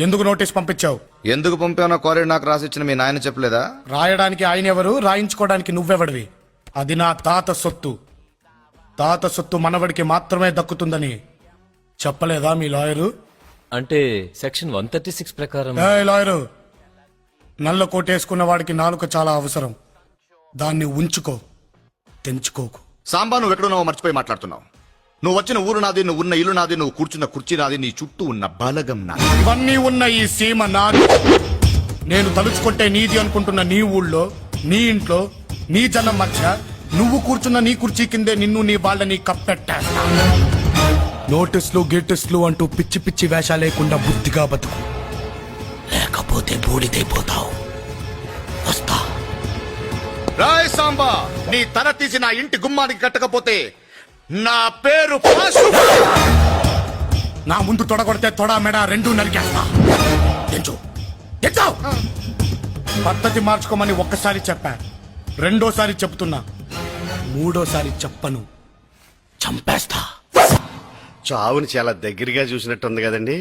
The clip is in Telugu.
ఎందుకు నోటీస్ పంపించావు? ఎందుకు పంపానో కోరేడు నాకు రాసిచ్చిన మీ నాయన చెప్పలేదా? రాయడానికి ఆయన ఎవరు, రాయించుకోవడానికి నువ్వెవడివి? అది నా తాత సొత్తు. తాత సొత్తు మనవడికి మాత్రమే దక్కుతుందని చెప్పలేదా మీ లాయరు? అంటే సెక్షన్ 136 ప్రకారం. లాయరు, నల్ల కోటేసుకున్న వాడికి నాలుక చాలా అవసరం. దాన్ని ఉంచుకో, తెంచుకోకు. సాంబా, నువ్వు ఎక్కడున్నావో మర్చిపోయి మాట్లాడుతున్నావు. నువ్వు వచ్చిన ఊరు నాది, నువ్వు ఉన్న ఇల్లు నాది, నువ్వు కూర్చున్న కుర్చీ నాది, నీ చుట్టూ ఉన్న బలగం నాది. ఇవన్నీ ఉన్న ఈ సీమ నాది. నేను తలుచుకుంటే నీది అనుకుంటున్న నీ ఊళ్ళో, నీ ఇంట్లో, నీ జనం మధ్య నువ్వు కూర్చున్న నీ కుర్చీ కిందే నిన్ను నీ వాళ్ళని కప్పెట్టేస్తా. నోటీసులు గేటిస్లు అంటూ పిచ్చి పిచ్చి వేషాలు లేకుండా బుద్ధిగా బతుకు, లేకపోతే బూడిదైపోతావు. వస్తా. రాయ్ సాంబా, నీ తల తీసి నా ఇంటి గుమ్మానికి కట్టకపోతే నా పేరు పాసు. నా ముందు తొడగొడితే తొడ మెడ రెండు నరికేస్తా. తెంచు, తెచ్చావు. పద్ధతి మార్చుకోమని ఒక్కసారి చెప్పా, రెండోసారి చెప్తున్నా, మూడోసారి చెప్పను, చంపేస్తా. చావుని చాలా దగ్గరగా చూసినట్టుంది కదండి.